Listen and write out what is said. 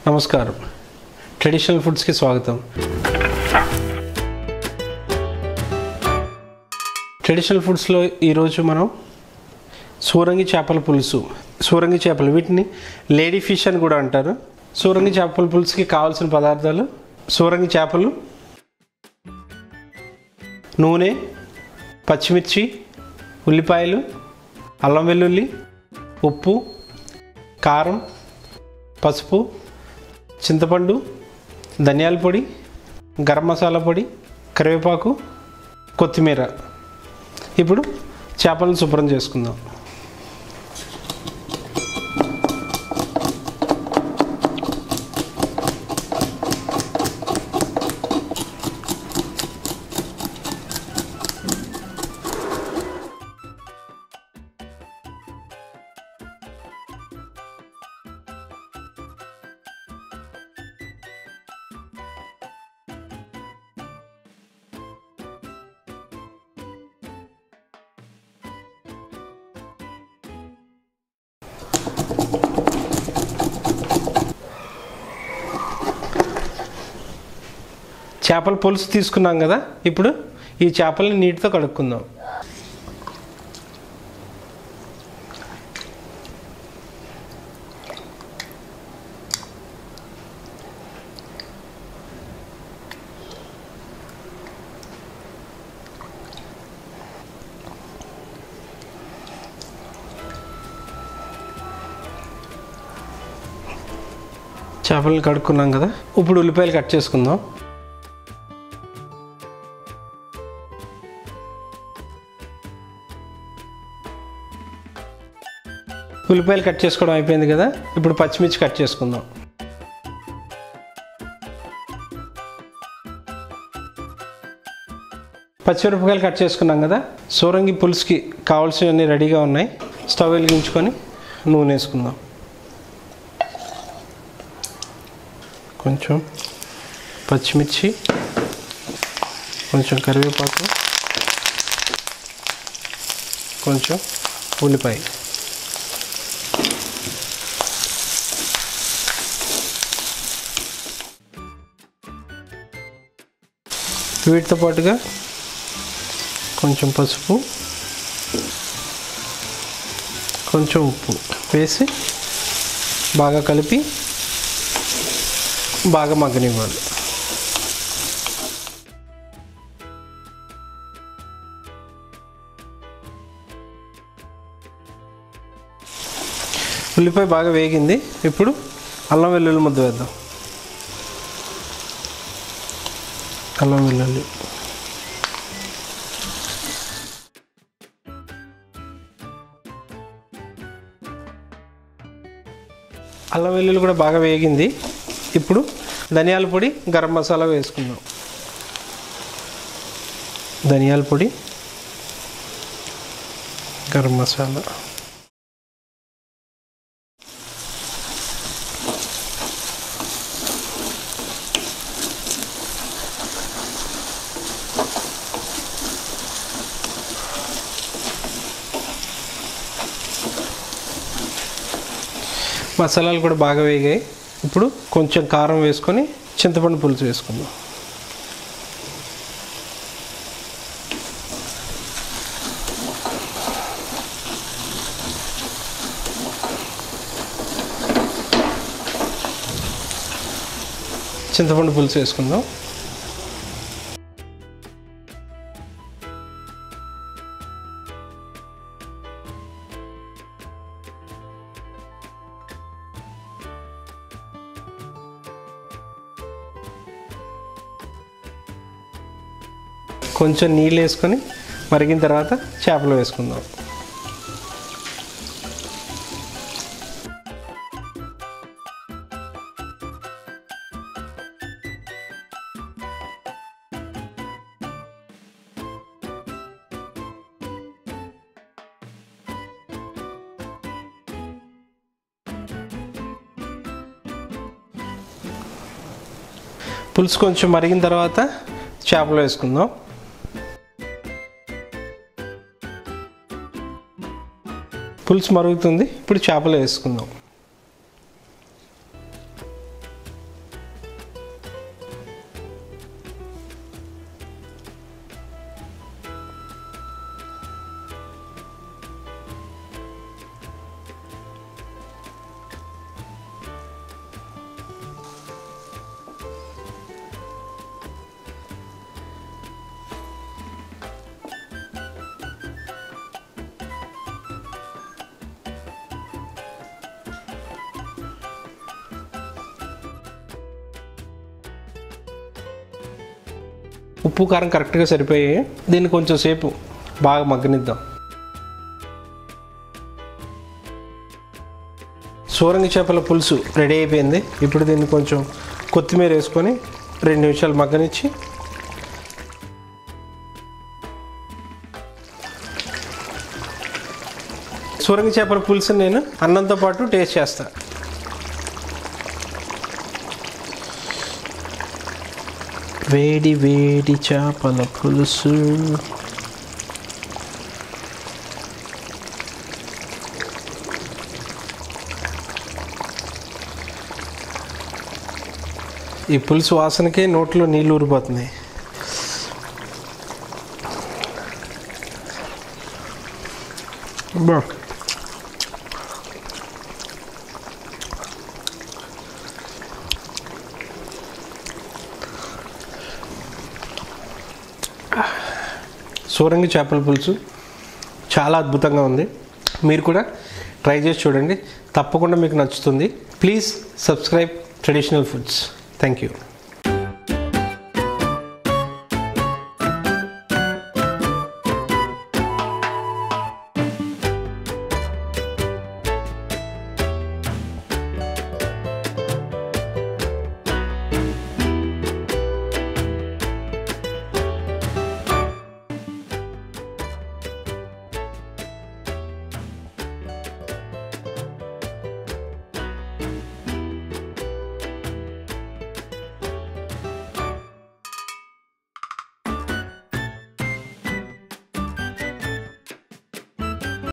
నమస్కారం. ట్రెడిషనల్ ఫుడ్స్కి స్వాగతం. ట్రెడిషనల్ ఫుడ్స్లో ఈరోజు మనం సూరంగి చేపల పులుసు, సూరంగి చేపలు, వీటిని లేడీ ఫిష్ అని కూడా అంటారు. సూరంగి చేపల పులుసుకి కావాల్సిన పదార్థాలు: సూరంగి చేపలు, నూనె, పచ్చిమిర్చి, ఉల్లిపాయలు, అల్లం వెల్లుల్లి, ఉప్పు, కారం, పసుపు, చింతపండు, ధనియాల పొడి, గరం మసాలా పొడి, కరివేపాకు, కొత్తిమీర. ఇప్పుడు చేపలను శుభ్రం చేసుకుందాం. చేపల పులుసు తీసుకున్నాం కదా, ఇప్పుడు ఈ చేపల్ని నీటితో కడుక్కుందాం. చేపలను కడుక్కున్నాం కదా, ఇప్పుడు ఉల్లిపాయలు కట్ చేసుకుందాం. ఉల్లిపాయలు కట్ చేసుకోవడం అయిపోయింది కదా, ఇప్పుడు పచ్చిమిర్చి కట్ చేసుకుందాం. పచ్చిమిరపకాయలు కట్ చేసుకున్నాం కదా. సూరంగి పులుసుకి కావాల్సినవన్నీ రెడీగా ఉన్నాయి. స్టవ్ వెలిగించుకొని నూనె వేసుకుందాం. కొంచెం పచ్చిమిర్చి, కొంచెం కరివేపాకు, కొంచెం ఉల్లిపాయ. వీటితో పాటుగా కొంచెం పసుపు, కొంచెం ఉప్పు వేసి బాగా కలిపి బాగా మగ్గనివ్వాలి. ఉల్లిపాయ బాగా వేగింది. ఇప్పుడు అల్లం వెల్లుల్లి ముద్ద వేద్దాం. అల్లం వెల్లుల్లి, అల్లం వెల్లుల్లి కూడా బాగా వేగింది. ఇప్పుడు ధనియాల పొడి, గరం మసాలా వేసుకుందాం. ధనియాల పొడి, గరం మసాలా, మసాలాలు కూడా బాగా వేగాయి. ఇప్పుడు కొంచెం కారం వేసుకొని చింతపండు పులుసు వేసుకుందాం. చింతపండు పులుసు వేసుకుందాం. కొంచెం నీళ్ళు వేసుకొని మరిగిన తర్వాత చేపలు వేసుకుందాం. పులుసు కొంచెం మరిగిన తర్వాత చేపలు వేసుకుందాం. పులుసు మరుగుతుంది. ఇప్పుడు చేపలు వేసుకుందాం. ఉప్పు కారం కరెక్ట్గా సరిపోయాయి. దీన్ని కొంచెం సేపు బాగా మగ్గనిద్దాం. సూరంగి చేపల పులుసు రెడీ అయిపోయింది. ఇప్పుడు దీన్ని కొంచెం కొత్తిమీర వేసుకొని 2 నిమిషాలు మగ్గనిచ్చి సూరంగి చేపల పులుసు నేను అన్నంతో పాటు టేస్ట్ చేస్తా. వేడి వేడి చేపల పులుసు. ఈ పులుసు వాసనకే నోట్లో నీళ్ళు ఊరిపోతున్నాయి. సూరంగి చేపల పులుసు చాలా అద్భుతంగా ఉంది. మీరు కూడా ట్రై చేసి చూడండి, తప్పకుండా మీకు నచ్చుతుంది. Please subscribe traditional foods. Thank you.